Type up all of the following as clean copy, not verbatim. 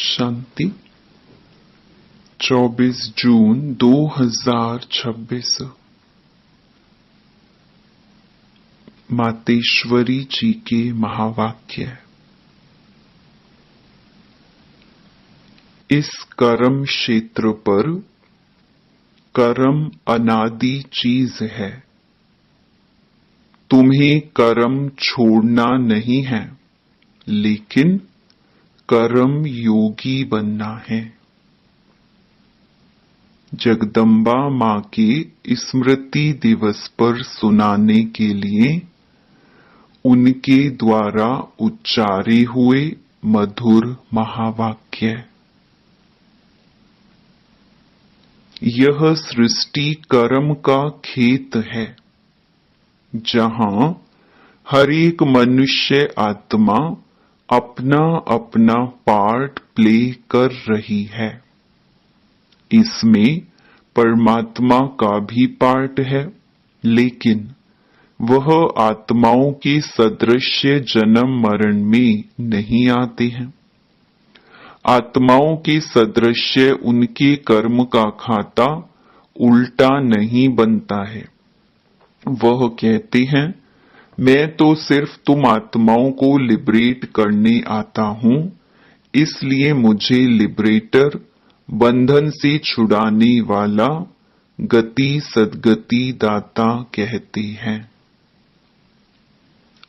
शांति 24 जून 2026। मातेश्वरी जी के महावाक्य। इस कर्म क्षेत्र पर कर्म अनादि चीज है। तुम्हें कर्म छोड़ना नहीं है, लेकिन कर्म योगी बनना है। जगदम्बा मां के स्मृति दिवस पर सुनाने के लिए उनके द्वारा उच्चारे हुए मधुर महावाक्य। यह सृष्टि कर्म का खेत है, जहां हर एक मनुष्य आत्मा अपना अपना पार्ट प्ले कर रही है। इसमें परमात्मा का भी पार्ट है, लेकिन वह आत्माओं के सदृश्य जन्म मरण में नहीं आते हैं। आत्माओं के सदृश्य उनके कर्म का खाता उल्टा नहीं बनता है। वह कहते हैं, मैं तो सिर्फ तुम आत्माओं को लिबरेट करने आता हूं, इसलिए मुझे लिबरेटर, बंधन से छुड़ाने वाला, गति सद्गति दाता कहते हैं।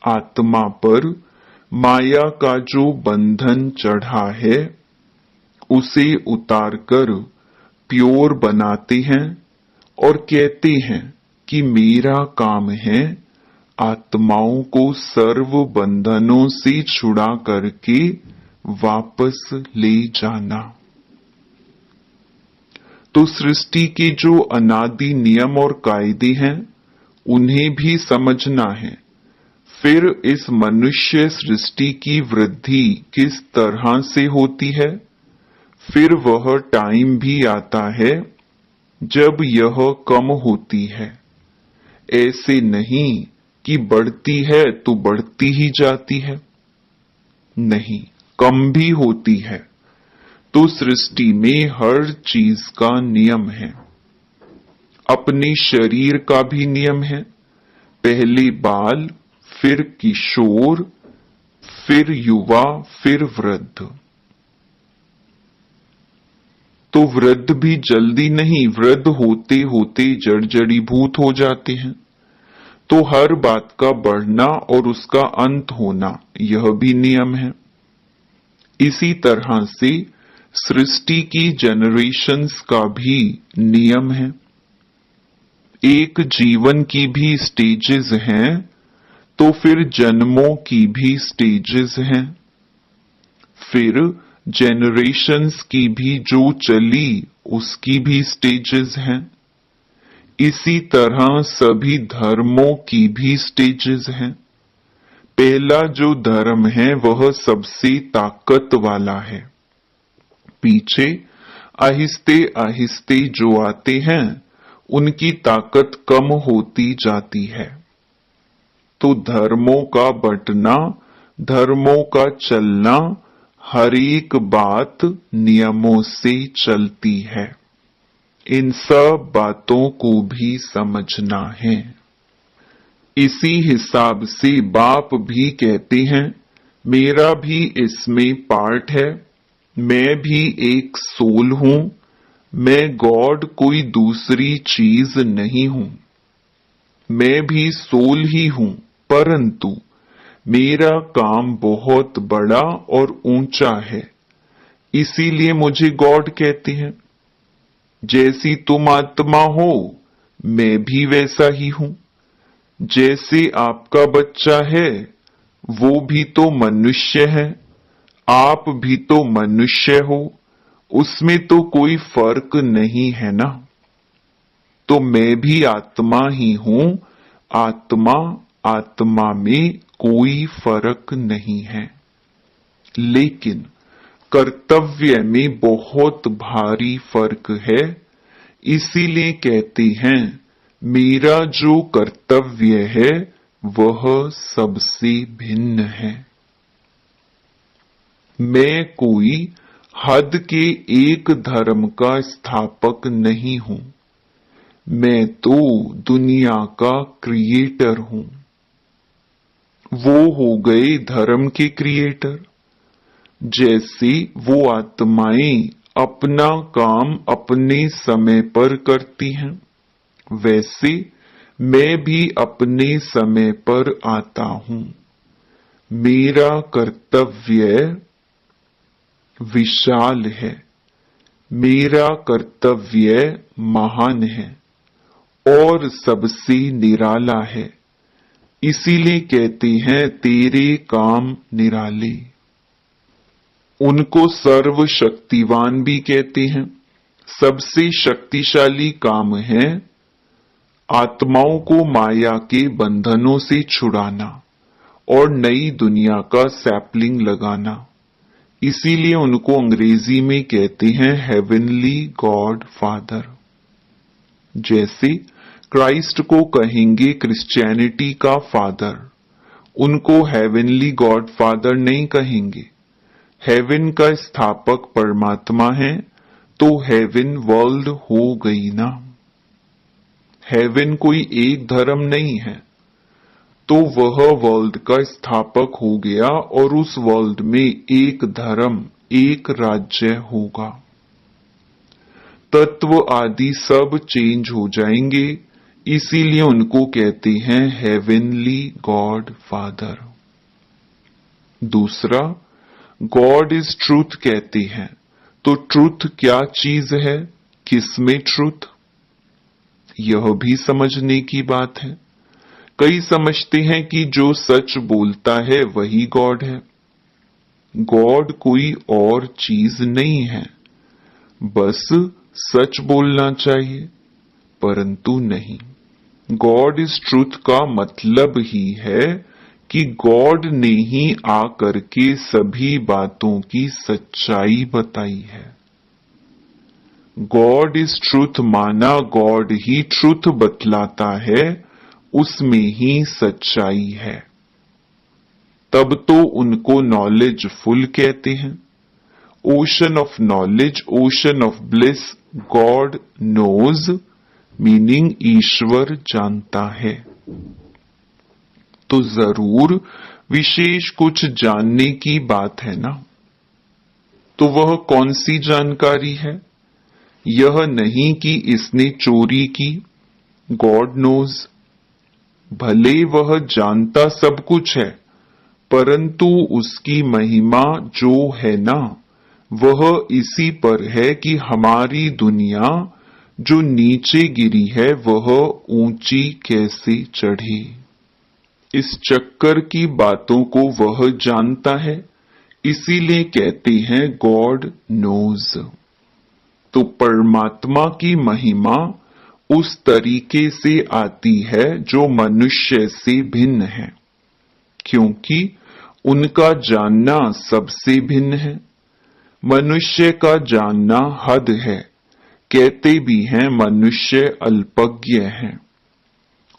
आत्मा पर माया का जो बंधन चढ़ा है, उसे उतारकर प्योर बनाते हैं और कहते हैं कि मेरा काम है आत्माओं को सर्व बंधनों से छुड़ा करके वापस ले जाना। तो सृष्टि के जो अनादि नियम और कायदे हैं, उन्हें भी समझना है। फिर इस मनुष्य सृष्टि की वृद्धि किस तरह से होती है, फिर वह टाइम भी आता है जब यह कम होती है। ऐसे नहीं कि बढ़ती है तो बढ़ती ही जाती है, नहीं, कम भी होती है। तो सृष्टि में हर चीज का नियम है। अपने शरीर का भी नियम है। पहले बाल, फिर किशोर, फिर युवा, फिर वृद्ध। तो वृद्ध भी जल्दी नहीं, वृद्ध होते होते जड़जड़ीभूत हो जाते हैं। तो हर बात का बढ़ना और उसका अंत होना, यह भी नियम है। इसी तरह से सृष्टि की जनरेशंस का भी नियम है। एक जीवन की भी स्टेजेस हैं, तो फिर जन्मों की भी स्टेजेस हैं। फिर जनरेशंस की भी जो चली, उसकी भी स्टेजेस हैं। इसी तरह सभी धर्मों की भी स्टेजेस हैं। पहला जो धर्म है वह सबसे ताकत वाला है। पीछे आहिस्ते आहिस्ते जो आते हैं, उनकी ताकत कम होती जाती है। तो धर्मों का बंटना, धर्मों का चलना, हर एक बात नियमों से चलती है। इन सब बातों को भी समझना है। इसी हिसाब से बाप भी कहते हैं, मेरा भी इसमें पार्ट है, मैं भी एक सोल हूं, मैं गॉड कोई दूसरी चीज नहीं हूं। मैं भी सोल ही हूं, परंतु मेरा काम बहुत बड़ा और ऊंचा है, इसीलिए मुझे गॉड कहते हैं। जैसी तुम आत्मा हो, मैं भी वैसा ही हूं। जैसे आपका बच्चा है, वो भी तो मनुष्य है, आप भी तो मनुष्य हो, उसमें तो कोई फर्क नहीं है ना। तो मैं भी आत्मा ही हूं, आत्मा आत्मा में कोई फर्क नहीं है। लेकिन कर्तव्य में बहुत भारी फर्क है। इसीलिए कहते हैं, मेरा जो कर्तव्य है वह सबसे भिन्न है। मैं कोई हद के एक धर्म का स्थापक नहीं हूं। मैं तो दुनिया का क्रिएटर हूं। वो हो गए धर्म के क्रिएटर। जैसे वो आत्माएं अपना काम अपने समय पर करती हैं, वैसे मैं भी अपने समय पर आता हूं। मेरा कर्तव्य विशाल है, मेरा कर्तव्य महान है और सबसे निराला है। इसीलिए कहते हैं तेरे काम निराले। उनको सर्वशक्तिवान भी कहते हैं। सबसे शक्तिशाली काम है आत्माओं को माया के बंधनों से छुड़ाना और नई दुनिया का सैपलिंग लगाना। इसीलिए उनको अंग्रेजी में कहते हैं हेवनली गॉड फादर। जैसे क्राइस्ट को कहेंगे क्रिश्चियनिटी का फादर, उनको हेवनली गॉड फादर नहीं कहेंगे। हेवन का स्थापक परमात्मा है, तो हेवन वर्ल्ड हो गई ना। हेवन कोई एक धर्म नहीं है, तो वह वर्ल्ड का स्थापक हो गया और उस वर्ल्ड में एक धर्म, एक राज्य होगा। तत्व आदि सब चेंज हो जाएंगे, इसीलिए उनको कहते हैं हेवनली गॉड फादर। दूसरा, गॉड इज ट्रूथ कहते हैं, तो ट्रूथ क्या चीज है, किसमें ट्रूथ, यह भी समझने की बात है। कई समझते हैं कि जो सच बोलता है वही गॉड है। गॉड कोई और चीज नहीं है, बस सच बोलना चाहिए, परंतु नहीं। गॉड इज ट्रूथ का मतलब ही है कि गॉड ने ही आकर के सभी बातों की सच्चाई बताई है। गॉड इज ट्रूथ माना गॉड ही ट्रूथ बतलाता है, उसमें ही सच्चाई है। तब तो उनको नॉलेज फुल कहते हैं। Ocean of knowledge, ocean of bliss, God knows meaning ईश्वर जानता है। तो जरूर विशेष कुछ जानने की बात है ना। तो वह कौन सी जानकारी है? यह नहीं कि इसने चोरी की, गॉड नोज। भले वह जानता सब कुछ है, परंतु उसकी महिमा जो है ना, वह इसी पर है कि हमारी दुनिया जो नीचे गिरी है वह ऊंची कैसे चढ़े। इस चक्कर की बातों को वह जानता है, इसीलिए कहते हैं गॉड नोज। तो परमात्मा की महिमा उस तरीके से आती है जो मनुष्य से भिन्न है, क्योंकि उनका जानना सबसे भिन्न है। मनुष्य का जानना हद है, कहते भी हैं मनुष्य अल्पज्ञ है,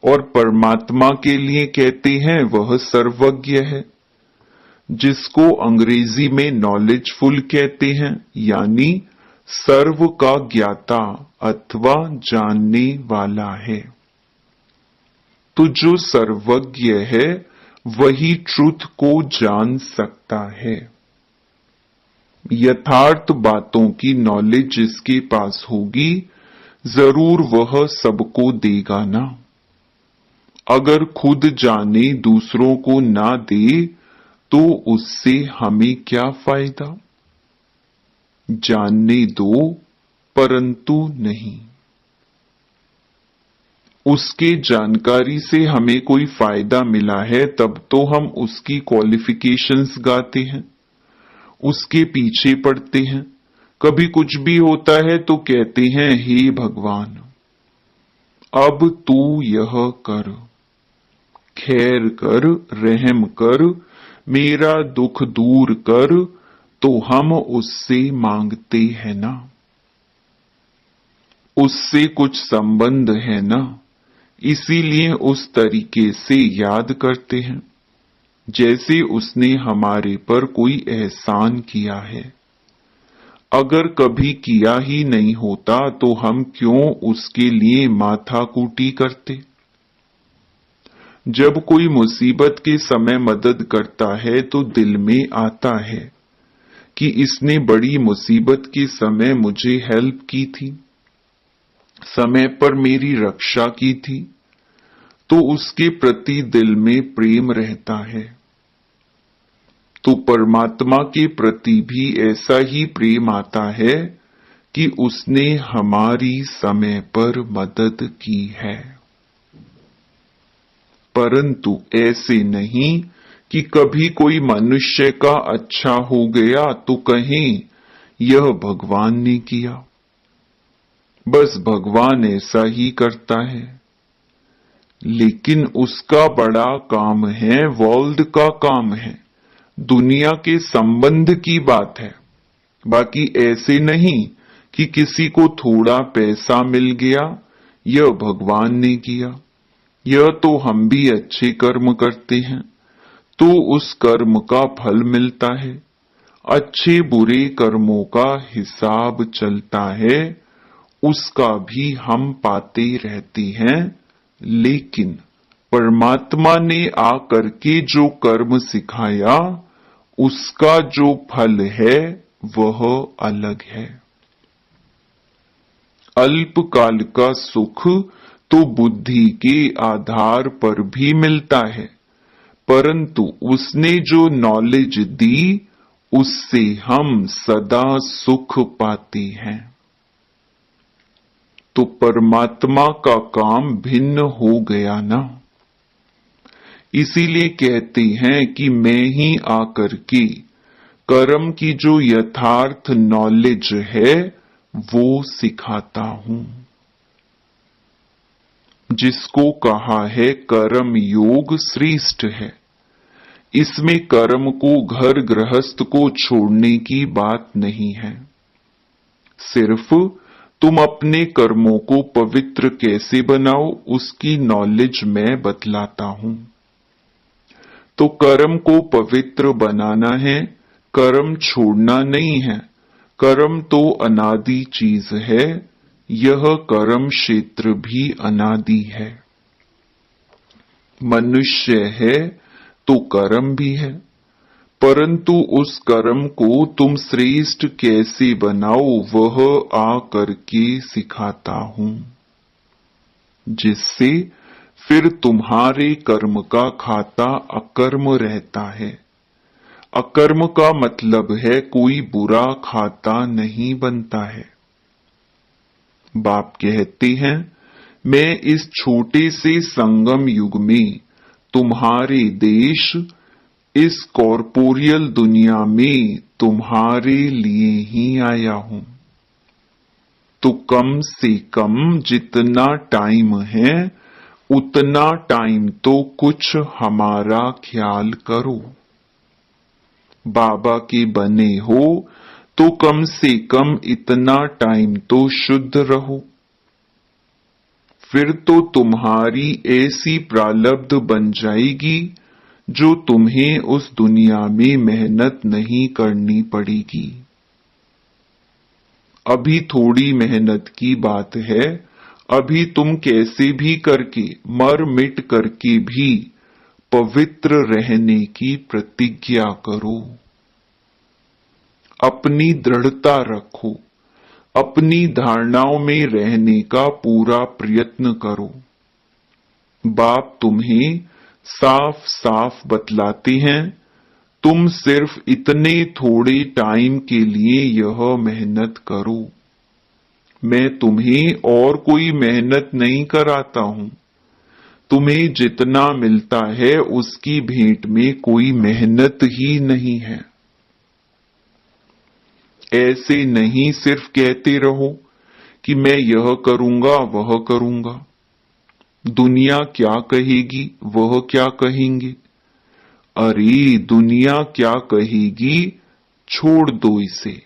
और परमात्मा के लिए कहते हैं वह सर्वज्ञ है, जिसको अंग्रेजी में नॉलेजफुल कहते हैं, यानी सर्व का ज्ञाता अथवा जानने वाला है। तो जो सर्वज्ञ है वही ट्रुथ को जान सकता है। यथार्थ बातों की नॉलेज जिसके पास होगी, जरूर वह सबको देगा ना। अगर खुद जाने दूसरों को ना दे तो उससे हमें क्या फायदा। जानने दो परंतु नहीं। उसके जानकारी से हमें कोई फायदा मिला है तब तो हम उसकी क्वालिफिकेशंस गाते हैं, उसके पीछे पड़ते हैं। कभी कुछ भी होता है तो कहते हैं हे भगवान अब तू यह कर, खैर कर, रहम कर, मेरा दुख दूर कर, तो हम उससे मांगते हैं ना। उससे कुछ संबंध है ना, इसीलिए उस तरीके से याद करते हैं जैसे उसने हमारे पर कोई एहसान किया है। अगर कभी किया ही नहीं होता तो हम क्यों उसके लिए माथाकूटी करते। जब कोई मुसीबत के समय मदद करता है तो दिल में आता है कि इसने बड़ी मुसीबत के समय मुझे हेल्प की थी, समय पर मेरी रक्षा की थी, तो उसके प्रति दिल में प्रेम रहता है। तो परमात्मा के प्रति भी ऐसा ही प्रेम आता है कि उसने हमारी समय पर मदद की है। परंतु ऐसे नहीं कि कभी कोई मनुष्य का अच्छा हो गया तो कहें यह भगवान ने किया। बस भगवान ऐसा ही करता है, लेकिन उसका बड़ा काम है, वर्ल्ड का काम है, दुनिया के संबंध की बात है। बाकी ऐसे नहीं कि किसी को थोड़ा पैसा मिल गया, यह भगवान ने किया। यह तो हम भी अच्छे कर्म करते हैं तो उस कर्म का फल मिलता है। अच्छे बुरे कर्मों का हिसाब चलता है, उसका भी हम पाते रहते हैं। लेकिन परमात्मा ने आकर के जो कर्म सिखाया, उसका जो फल है वह अलग है। अल्पकाल का सुख तो बुद्धि के आधार पर भी मिलता है, परंतु उसने जो नॉलेज दी उससे हम सदा सुख पाते हैं। तो परमात्मा का काम भिन्न हो गया ना। इसीलिए कहते हैं कि मैं ही आकर के कर्म की जो यथार्थ नॉलेज है वो सिखाता हूं। जिसको कहा है कर्म योग श्रेष्ठ है, इसमें कर्म को घर गृहस्थ को छोड़ने की बात नहीं है। सिर्फ तुम अपने कर्मों को पवित्र कैसे बनाओ उसकी नॉलेज मैं बतलाता हूं। तो कर्म को पवित्र बनाना है, कर्म छोड़ना नहीं है। कर्म तो अनादि चीज है, यह कर्म क्षेत्र भी अनादि है। मनुष्य है तो कर्म भी है, परंतु उस कर्म को तुम श्रेष्ठ कैसे बनाओ वह आ करके सिखाता हूं, जिससे फिर तुम्हारे कर्म का खाता अकर्म रहता है। अकर्म का मतलब है कोई बुरा खाता नहीं बनता है। बाप कहते हैं, मैं इस छोटे से संगम युग में तुम्हारे देश, इस कॉर्पोरियल दुनिया में तुम्हारे लिए ही आया हूं। तो कम से कम जितना टाइम है उतना टाइम तो कुछ हमारा ख्याल करो। बाबा के बने हो तो कम से कम इतना टाइम तो शुद्ध रहो। फिर तो तुम्हारी ऐसी प्रारब्ध बन जाएगी जो तुम्हें उस दुनिया में मेहनत नहीं करनी पड़ेगी। अभी थोड़ी मेहनत की बात है, अभी तुम कैसे भी करके मर मिट करके भी पवित्र रहने की प्रतिज्ञा करो। अपनी दृढ़ता रखो, अपनी धारणाओं में रहने का पूरा प्रयत्न करो। बाप तुम्हें साफ साफ बतलाते हैं, तुम सिर्फ इतने थोड़े टाइम के लिए यह मेहनत करो। मैं तुम्हें और कोई मेहनत नहीं कराता हूं। तुम्हें जितना मिलता है उसकी भेंट में कोई मेहनत ही नहीं है। ऐसे नहीं सिर्फ कहते रहो कि मैं यह करूंगा वह करूंगा, दुनिया क्या कहेगी वह क्या कहेंगे। अरे दुनिया क्या कहेगी छोड़ दो इसे।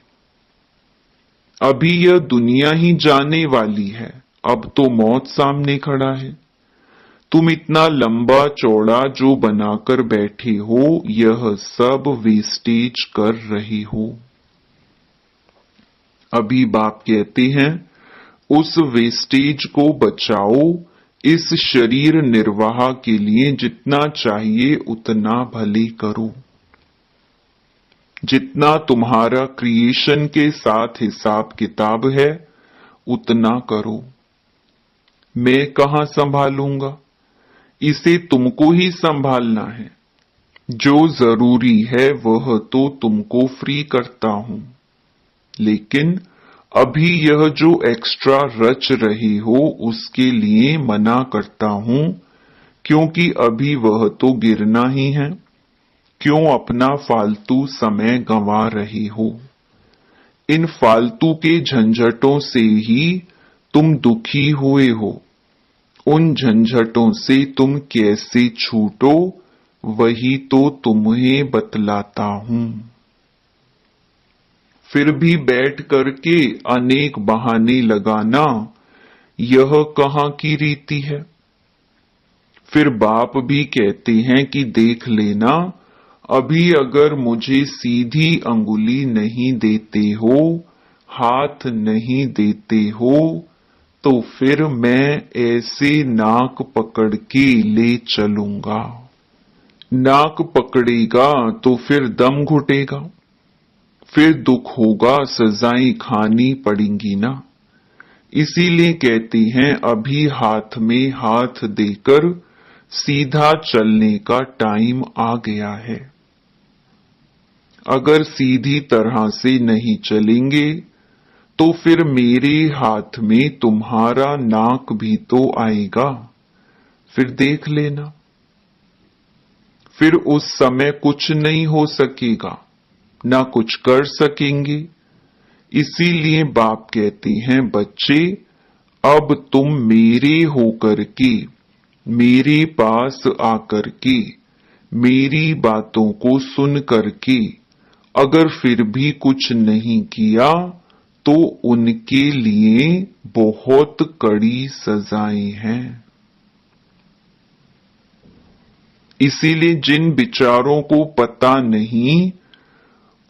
अभी यह दुनिया ही जाने वाली है, अब तो मौत सामने खड़ा है। तुम इतना लंबा चौड़ा जो बनाकर बैठे हो यह सब वेस्टेज कर रहे हो। अभी बाप कहते हैं उस वेस्टेज को बचाओ, इस शरीर निर्वाह के लिए जितना चाहिए उतना भले करो, जितना तुम्हारा क्रिएशन के साथ हिसाब किताब है उतना करो। मैं कहां संभालूंगा, इसे तुमको ही संभालना है। जो जरूरी है वह तो तुमको फ्री करता हूं, लेकिन अभी यह जो एक्स्ट्रा रच रहे हो उसके लिए मना करता हूं, क्योंकि अभी वह तो गिरना ही है। क्यों अपना फालतू समय गंवा रहे हो? इन फालतू के झंझटों से ही तुम दुखी हुए हो। उन झंझटों से तुम कैसे छूटो वही तो तुम्हें बतलाता हूं। फिर भी बैठ करके अनेक बहाने लगाना यह कहां की रीति है। फिर बाप भी कहते हैं कि देख लेना, अभी अगर मुझे सीधी अंगुली नहीं देते हो, हाथ नहीं देते हो, तो फिर मैं ऐसे नाक पकड़ के ले चलूंगा। नाक पकड़ेगा तो फिर दम घुटेगा, फिर दुख होगा, सजाएं खानी पड़ेंगी ना। इसीलिए कहती हैं अभी हाथ में हाथ देकर सीधा चलने का टाइम आ गया है। अगर सीधी तरह से नहीं चलेंगे तो फिर मेरे हाथ में तुम्हारा नाक भी तो आएगा, फिर देख लेना। फिर उस समय कुछ नहीं हो सकेगा, ना कुछ कर सकेंगे। इसीलिए बाप कहते हैं बच्चे, अब तुम मेरे होकर के, मेरे पास आकर के, मेरी बातों को सुन करके अगर फिर भी कुछ नहीं किया तो उनके लिए बहुत कड़ी सजाएं हैं। इसीलिए जिन विचारों को पता नहीं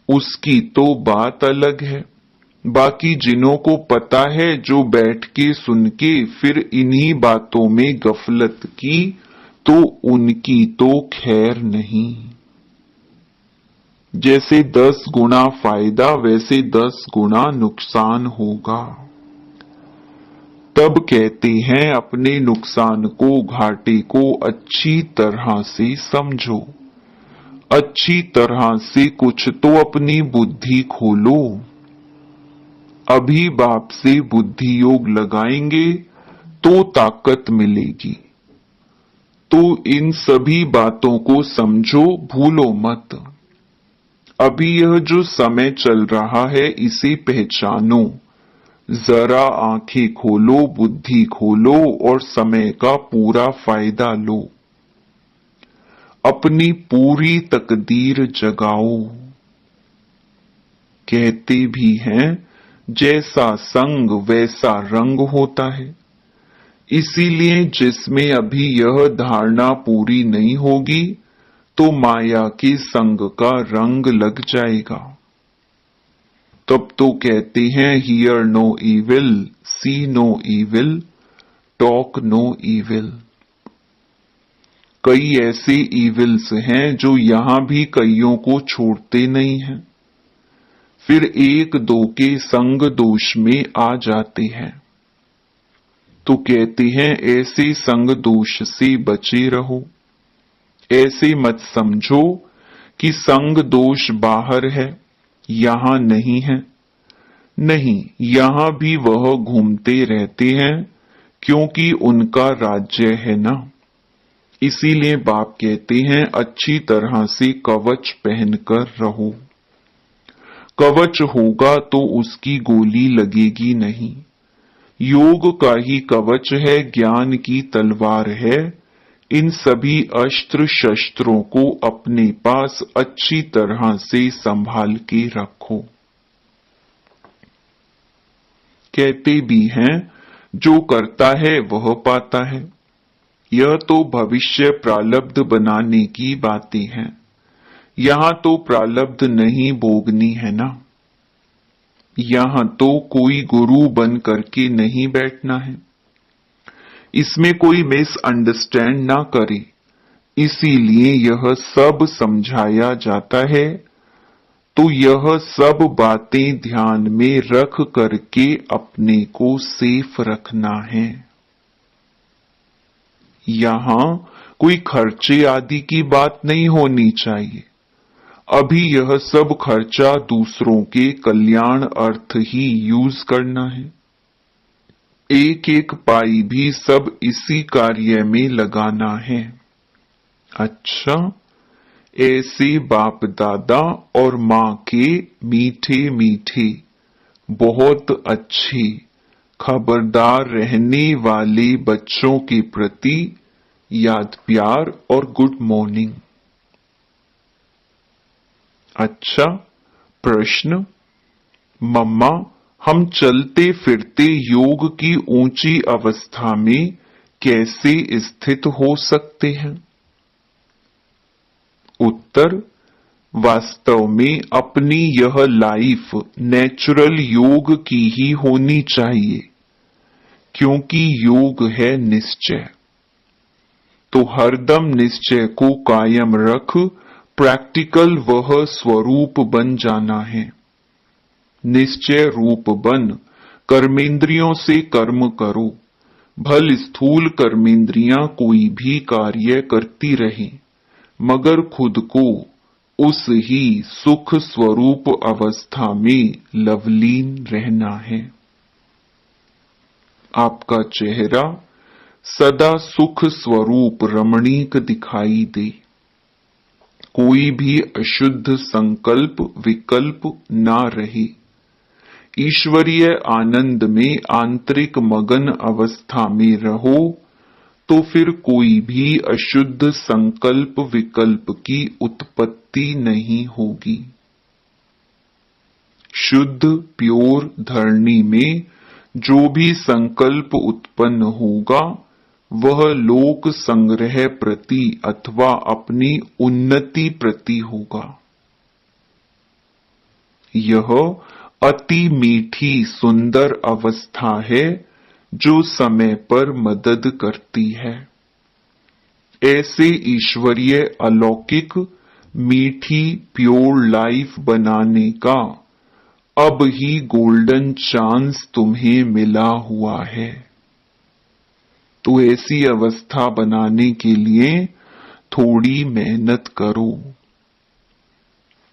उसकी तो बात अलग है, बाकी जिन्हों को पता है, जो बैठ के सुन के फिर इन्हीं बातों में गफलत की, तो उनकी तो खैर नहीं। जैसे 10 गुना फायदा वैसे 10 गुना नुकसान होगा। तब कहते हैं अपने नुकसान को, घाटे को अच्छी तरह से समझो, अच्छी तरह से कुछ तो अपनी बुद्धि खोलो। अभी बाप से बुद्धि योग लगाएंगे तो ताकत मिलेगी। तो इन सभी बातों को समझो, भूलो मत। अभी यह जो समय चल रहा है इसे पहचानो, जरा आंखें खोलो, बुद्धि खोलो और समय का पूरा फायदा लो। अपनी पूरी तकदीर जगाओ। कहते भी हैं जैसा संग वैसा रंग होता है। इसीलिए जिसमें अभी यह धारणा पूरी नहीं होगी तो माया के संग का रंग लग जाएगा। तब तो कहते हैं hear no evil, see no evil, talk no evil. कई ऐसे इविल्स हैं जो यहां भी कईयों को छोड़ते नहीं हैं, फिर एक दो के संग दोष में आ जाते हैं। तो कहते हैं ऐसे संग दोष से बचे रहो। ऐसे मत समझो कि संग दोष बाहर है, यहां नहीं है। नहीं, यहां भी वह घूमते रहते हैं, क्योंकि उनका राज्य है ना। इसीलिए बाप कहते हैं अच्छी तरह से कवच पहनकर रहो। कवच होगा तो उसकी गोली लगेगी नहीं। योग का ही कवच है, ज्ञान की तलवार है। इन सभी अस्त्र शस्त्रों को अपने पास अच्छी तरह से संभाल के रखो। कहते भी हैं जो करता है वह पाता है। यह तो भविष्य प्रारब्ध बनाने की बातें हैं। यहां तो प्रारब्ध नहीं भोगनी है ना। यहां तो कोई गुरु बन करके नहीं बैठना है। इसमें कोई मिसअंडरस्टैंड ना करे, इसीलिए यह सब समझाया जाता है। तो यह सब बातें ध्यान में रख करके अपने को सेफ रखना है। यहां कोई खर्चे आदि की बात नहीं होनी चाहिए। अभी यह सब खर्चा दूसरों के कल्याण अर्थ ही यूज करना है। एक एक पाई भी सब इसी कार्य में लगाना है। अच्छा, ऐसे बाप दादा और माँ के मीठे मीठे, बहुत अच्छे, खबरदार रहने वाले बच्चों के प्रति याद प्यार और गुड मॉर्निंग। अच्छा, प्रश्न, मम्मा, हम चलते फिरते योग की ऊंची अवस्था में कैसे स्थित हो सकते हैं? उत्तर, वास्तव में अपनी यह लाइफ नेचुरल योग की ही होनी चाहिए, क्योंकि योग है निश्चय। तो हरदम निश्चय को कायम रख प्रैक्टिकल वह स्वरूप बन जाना है। निश्चय रूप बन कर्मेंद्रियों से कर्म करो, भल स्थूल कर्मेंद्रियां कोई भी कार्य करती रहे, मगर खुद को उस ही सुख स्वरूप अवस्था में लवलीन रहना है। आपका चेहरा सदा सुख स्वरूप रमणीक दिखाई दे। कोई भी अशुद्ध संकल्प विकल्प ना रहे। ईश्वरीय आनंद में आंतरिक मगन अवस्था में रहो, तो फिर कोई भी अशुद्ध संकल्प विकल्प की उत्पत्ति नहीं होगी। शुद्ध प्योर धरणी में जो भी संकल्प उत्पन्न होगा, वह लोक संग्रह प्रति अथवा अपनी उन्नति प्रति होगा। यह अति मीठी सुंदर अवस्था है जो समय पर मदद करती है। ऐसे ईश्वरीय अलौकिक मीठी प्योर लाइफ बनाने का अब ही गोल्डन चांस तुम्हें मिला हुआ है। तो ऐसी अवस्था बनाने के लिए थोड़ी मेहनत करो।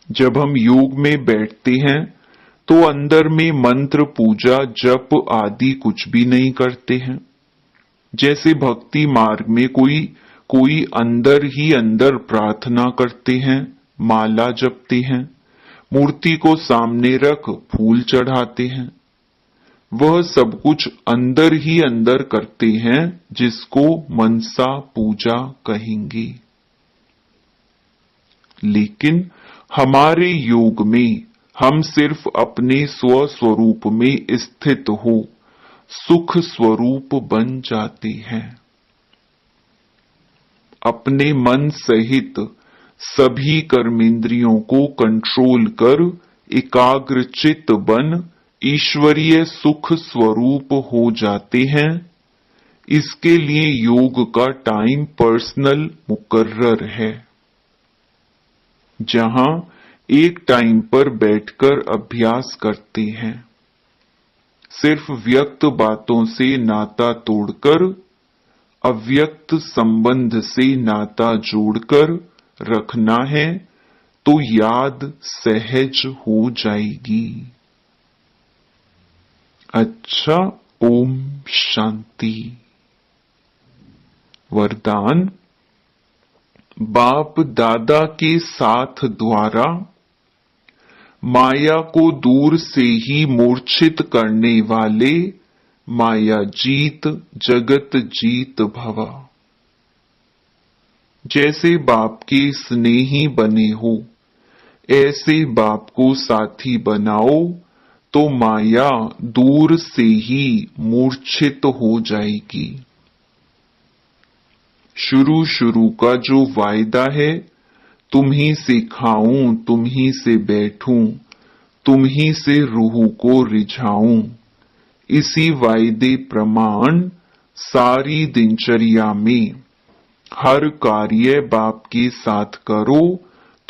जब हम योग में बैठते हैं तो अंदर में मंत्र पूजा जप आदि कुछ भी नहीं करते हैं। जैसे भक्ति मार्ग में कोई अंदर ही अंदर प्रार्थना करते हैं, माला जपते हैं, मूर्ति को सामने रख फूल चढ़ाते हैं। वह सब कुछ अंदर ही अंदर करते हैं, जिसको मनसा पूजा कहेंगे। लेकिन हमारे योग में हम सिर्फ अपने स्वस्वरूप में स्थित हो सुख स्वरूप बन जाते हैं। अपने मन सहित सभी कर्मेंद्रियों को कंट्रोल कर एकाग्रचित बन ईश्वरीय सुख स्वरूप हो जाते हैं। इसके लिए योग का टाइम पर्सनल मुकर्रर है, जहां एक टाइम पर बैठकर अभ्यास करते हैं। सिर्फ व्यक्त बातों से नाता तोड़कर अव्यक्त संबंध से नाता जोड़कर रखना है, तो याद सहज हो जाएगी। अच्छा, ओम शांति। वरदान, बाप दादा के साथ द्वारा माया को दूर से ही मूर्छित करने वाले माया जीत जगत जीत भवा। जैसे बाप के स्नेही बने हो, ऐसे बाप को साथी बनाओ, तो माया दूर से ही मूर्छित हो जाएगी। शुरू शुरू का जो वायदा है, तुम ही से खाऊं तुम ही से बैठूं, तुम ही से रूह को रिझाऊं। इसी वायदे प्रमाण सारी दिनचर्या में हर कार्य बाप के साथ करो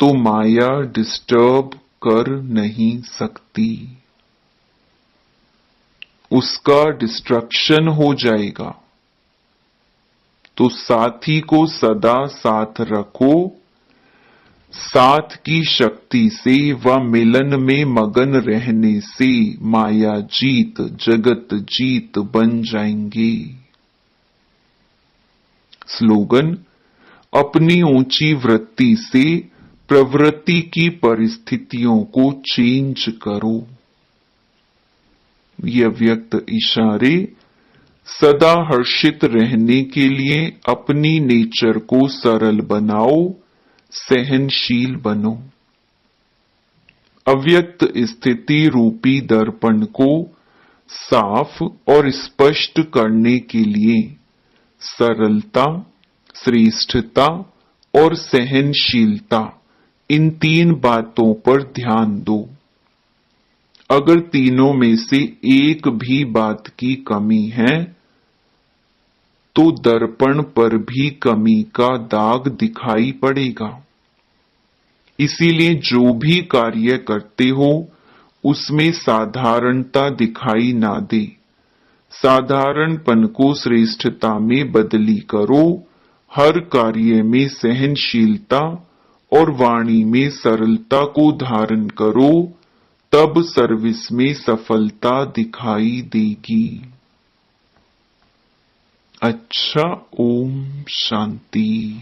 तो माया डिस्टर्ब कर नहीं सकती, उसका डिस्ट्रक्शन हो जाएगा। तो साथी को सदा साथ रखो, साथ की शक्ति से व मिलन में मगन रहने से माया जीत जगत जीत बन जाएंगे। स्लोगन, अपनी ऊंची वृत्ति से प्रवृत्ति की परिस्थितियों को चेंज करो। ये व्यक्त इशारे सदा हर्षित रहने के लिए अपनी नेचर को सरल बनाओ, सहनशील बनो। अव्यक्त स्थिति रूपी दर्पण को साफ और स्पष्ट करने के लिए सरलता, श्रेष्ठता और सहनशीलता, इन 3 बातों पर ध्यान दो। अगर तीनों में से एक भी बात की कमी है तो दर्पण पर भी कमी का दाग दिखाई पड़ेगा। इसीलिए जो भी कार्य करते हो उसमें साधारणता दिखाई ना दे, साधारणपन को श्रेष्ठता में बदली करो। हर कार्य में सहनशीलता और वाणी में सरलता को धारण करो, तब सर्विस में सफलता दिखाई देगी। अच्छा, ओम शांति।